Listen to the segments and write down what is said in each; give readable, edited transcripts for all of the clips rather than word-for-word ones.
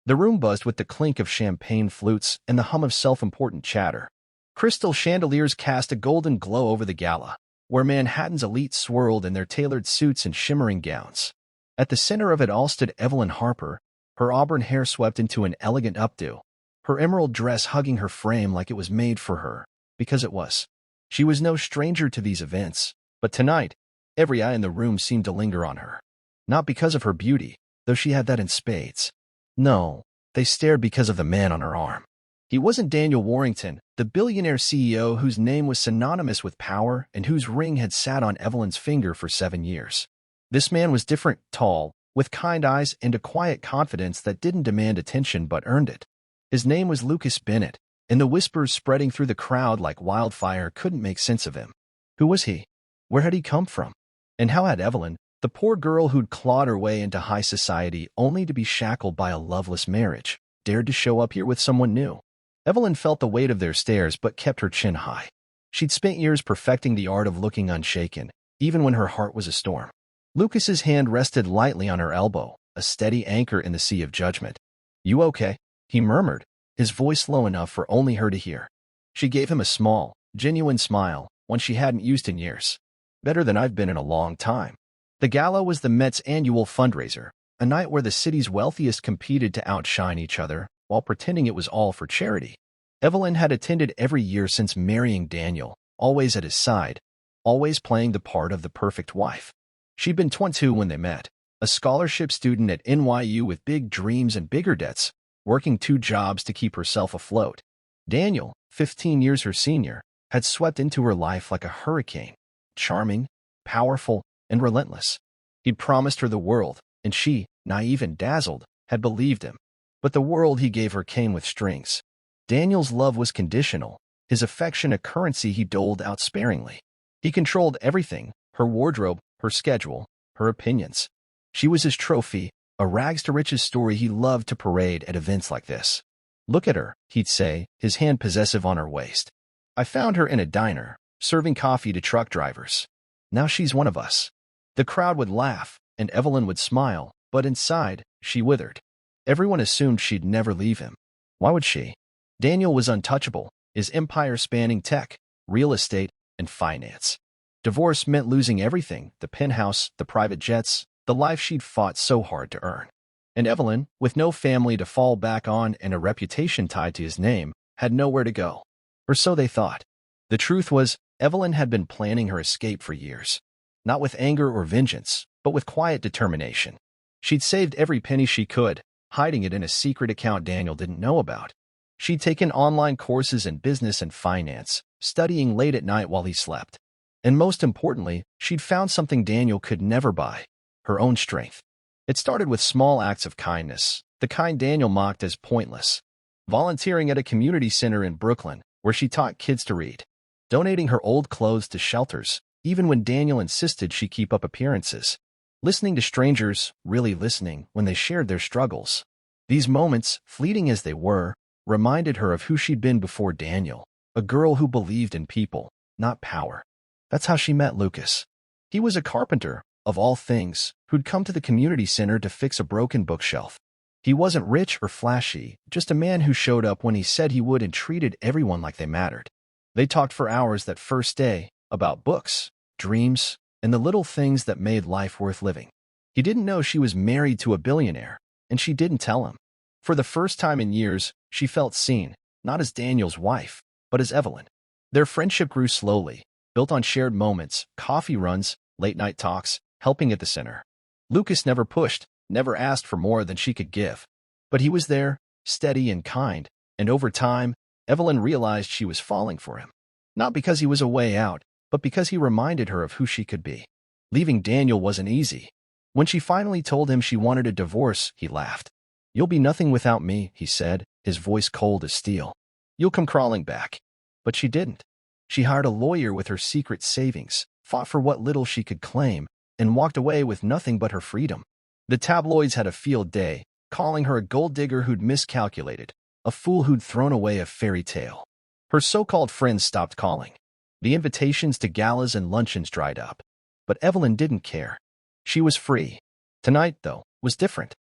The room buzzed with the clink of champagne flutes and the hum of self-important chatter. Crystal chandeliers cast a golden glow over the gala, where Manhattan's elite swirled in their tailored suits and shimmering gowns. At the center of it all stood Evelyn Harper, her auburn hair swept into an elegant updo, her emerald dress hugging her frame like it was made for her, because it was. She was no stranger to these events, but tonight, every eye in the room seemed to linger on her. Not because of her beauty, though she had that in spades. No, they stared because of the man on her arm. He wasn't Daniel Warrington, the billionaire CEO whose name was synonymous with power and whose ring had sat on Evelyn's finger for 7 years. This man was different, tall, with kind eyes and a quiet confidence that didn't demand attention but earned it. His name was Lucas Bennett, and the whispers spreading through the crowd like wildfire couldn't make sense of him. Who was he? Where had he come from? And how had Evelyn, the poor girl who'd clawed her way into high society only to be shackled by a loveless marriage, dared to show up here with someone new? Evelyn felt the weight of their stares but kept her chin high. She'd spent years perfecting the art of looking unshaken, even when her heart was a storm. Lucas's hand rested lightly on her elbow, a steady anchor in the sea of judgment. "You okay?" he murmured, his voice low enough for only her to hear. She gave him a small, genuine smile, one she hadn't used in years. "Better than I've been in a long time." The gala was the Met's annual fundraiser, a night where the city's wealthiest competed to outshine each other, while pretending it was all for charity. Evelyn had attended every year since marrying Daniel, always at his side, always playing the part of the perfect wife. She'd been 22 when they met, a scholarship student at NYU with big dreams and bigger debts, working 2 jobs to keep herself afloat. Daniel, 15 years her senior, had swept into her life like a hurricane, charming, powerful, and relentless. He'd promised her the world, and she, naive and dazzled, had believed him. But the world he gave her came with strings. Daniel's love was conditional, his affection a currency he doled out sparingly. He controlled everything, her wardrobe, her schedule, her opinions. She was his trophy, a rags-to-riches story he loved to parade at events like this. "Look at her," he'd say, his hand possessive on her waist. "I found her in a diner, serving coffee to truck drivers. Now she's one of us." The crowd would laugh, and Evelyn would smile, but inside, she withered. Everyone assumed she'd never leave him. Why would she? Daniel was untouchable, his empire spanning tech, real estate, and finance. Divorce meant losing everything, the penthouse, the private jets, the life she'd fought so hard to earn. And Evelyn, with no family to fall back on and a reputation tied to his name, had nowhere to go. Or so they thought. The truth was, Evelyn had been planning her escape for years. Not with anger or vengeance, but with quiet determination. She'd saved every penny she could, hiding it in a secret account Daniel didn't know about. She'd taken online courses in business and finance, studying late at night while he slept. And most importantly, she'd found something Daniel could never buy: her own strength. It started with small acts of kindness, the kind Daniel mocked as pointless. Volunteering at a community center in Brooklyn, where she taught kids to read. Donating her old clothes to shelters, even when Daniel insisted she keep up appearances. Listening to strangers, really listening, when they shared their struggles. These moments, fleeting as they were, reminded her of who she'd been before Daniel, a girl who believed in people, not power. That's how she met Lucas. He was a carpenter, of all things, who'd come to the community center to fix a broken bookshelf. He wasn't rich or flashy, just a man who showed up when he said he would and treated everyone like they mattered. They talked for hours that first day, about books, dreams, and the little things that made life worth living. He didn't know she was married to a billionaire, and she didn't tell him. For the first time in years, she felt seen, not as Daniel's wife, but as Evelyn. Their friendship grew slowly, built on shared moments, coffee runs, late-night talks, helping at the center. Lucas never pushed, never asked for more than she could give. But he was there, steady and kind, and over time, Evelyn realized she was falling for him. Not because he was a way out, but because he reminded her of who she could be. Leaving Daniel wasn't easy. When she finally told him she wanted a divorce, he laughed. "You'll be nothing without me," he said, his voice cold as steel. "You'll come crawling back." But she didn't. She hired a lawyer with her secret savings, fought for what little she could claim, and walked away with nothing but her freedom. The tabloids had a field day, calling her a gold digger who'd miscalculated, a fool who'd thrown away a fairy tale. Her so-called friends stopped calling. The invitations to galas and luncheons dried up. But Evelyn didn't care. She was free. Tonight, though, was different.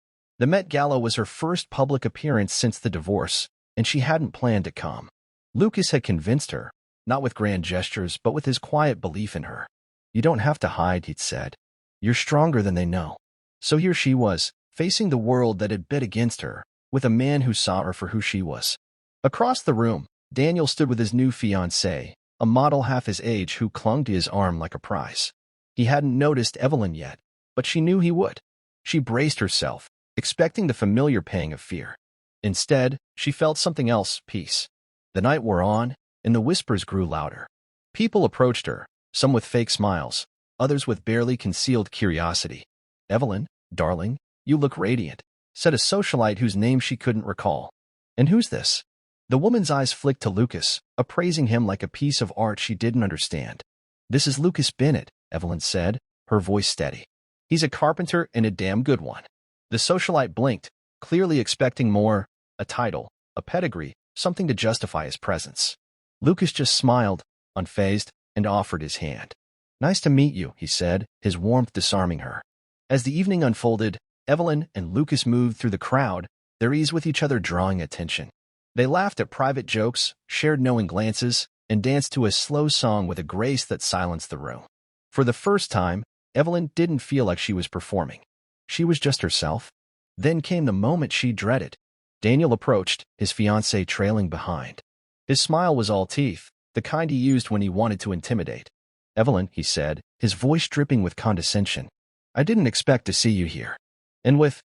The Met Gala was her first public appearance since the divorce, and she hadn't planned to come. Lucas had convinced her, not with grand gestures, but with his quiet belief in her. "You don't have to hide," he'd said. "You're stronger than they know." So here she was, facing the world that had bet against her, with a man who saw her for who she was. Across the room, Daniel stood with his new fiancée, a model half his age who clung to his arm like a prize. He hadn't noticed Evelyn yet, but she knew he would. She braced herself, expecting the familiar pang of fear. Instead, she felt something else, peace. The night wore on, and the whispers grew louder. People approached her, some with fake smiles, others with barely concealed curiosity. "Evelyn, darling, you look radiant," said a socialite whose name she couldn't recall. "And who's this?" The woman's eyes flicked to Lucas, appraising him like a piece of art she didn't understand. "This is Lucas Bennett," Evelyn said, her voice steady. "He's a carpenter and a damn good one." The socialite blinked, clearly expecting more, a title, a pedigree, something to justify his presence. Lucas just smiled, unfazed, and offered his hand. "Nice to meet you," he said, his warmth disarming her. As the evening unfolded, Evelyn and Lucas moved through the crowd, their ease with each other drawing attention. They laughed at private jokes, shared knowing glances, and danced to a slow song with a grace that silenced the room. For the first time, Evelyn didn't feel like she was performing. She was just herself. Then came the moment she dreaded. Daniel approached, his fiancée trailing behind. His smile was all teeth, the kind he used when he wanted to intimidate. "Evelyn," he said, his voice dripping with condescension, "I didn't expect to see you here."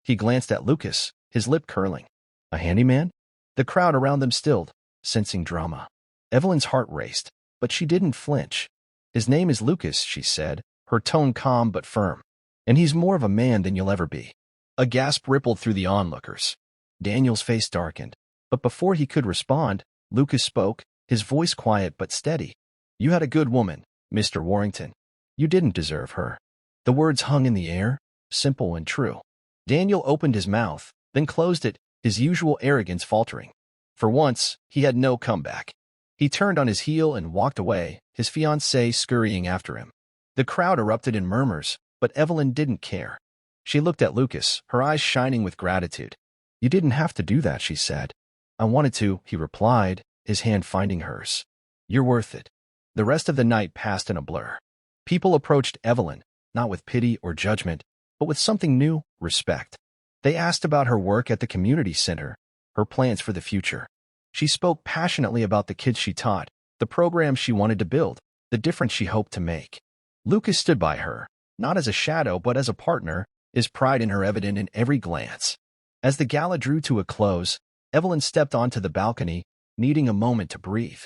He glanced at Lucas, his lip curling. "A handyman?" The crowd around them stilled, sensing drama. Evelyn's heart raced, but she didn't flinch. "His name is Lucas," she said, her tone calm but firm. "And he's more of a man than you'll ever be." A gasp rippled through the onlookers. Daniel's face darkened, but before he could respond, Lucas spoke, his voice quiet but steady. "You had a good woman, Mr. Warrington. You didn't deserve her." The words hung in the air, simple and true. Daniel opened his mouth, then closed it, his usual arrogance faltering. For once, he had no comeback. He turned on his heel and walked away, his fiancée scurrying after him. The crowd erupted in murmurs, but Evelyn didn't care. She looked at Lucas, her eyes shining with gratitude. "You didn't have to do that," she said. "I wanted to," he replied, his hand finding hers. "You're worth it." The rest of the night passed in a blur. People approached Evelyn, not with pity or judgment, but with something new, respect. They asked about her work at the community center, her plans for the future. She spoke passionately about the kids she taught, the programs she wanted to build, the difference she hoped to make. Lucas stood by her, not as a shadow but as a partner, his pride in her evident in every glance. As the gala drew to a close, Evelyn stepped onto the balcony, needing a moment to breathe.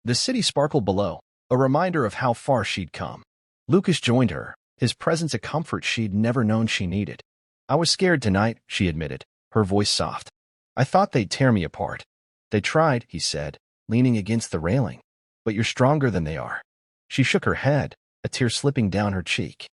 The city sparkled below, a reminder of how far she'd come. Lucas joined her, his presence a comfort she'd never known she needed. "I was scared tonight," she admitted, her voice soft. "I thought they'd tear me apart." "They tried," he said, leaning against the railing. "But you're stronger than they are." She shook her head, a tear slipping down her cheek.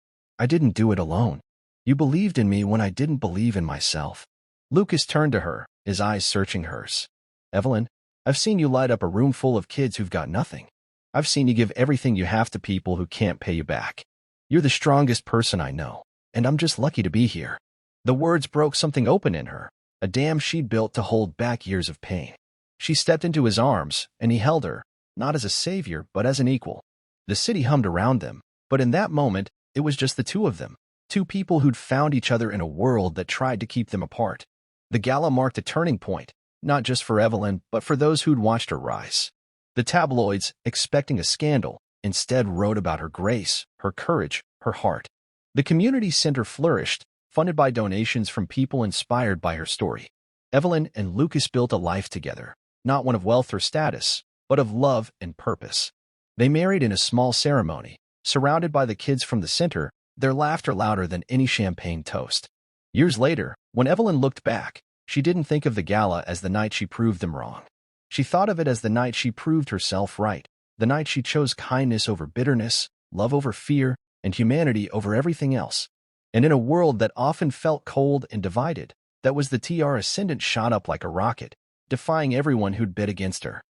"I didn't do it alone. You believed in me when I didn't believe in myself." Lucas turned to her, his eyes searching hers. "Evelyn, I've seen you light up a room full of kids who've got nothing. I've seen you give everything you have to people who can't pay you back. You're the strongest person I know, and I'm just lucky to be here." The words broke something open in her, a dam she'd built to hold back years of pain. She stepped into his arms, and he held her, not as a savior, but as an equal. The city hummed around them, but in that moment, it was just the two of them, two people who'd found each other in a world that tried to keep them apart. The gala marked a turning point, not just for Evelyn, but for those who'd watched her rise. The tabloids, expecting a scandal, instead wrote about her grace, her courage, her heart. The community center flourished, funded by donations from people inspired by her story. Evelyn and Lucas built a life together, not one of wealth or status, but of love and purpose. They married in a small ceremony, surrounded by the kids from the center, their laughter louder than any champagne toast. Years later, when Evelyn looked back, she didn't think of the gala as the night she proved them wrong. She thought of it as the night she proved herself right, the night she chose kindness over bitterness, love over fear, and humanity over everything else. And in a world that often felt cold and divided, that was the TR ascendant shot up like a rocket, defying everyone who'd bid against her.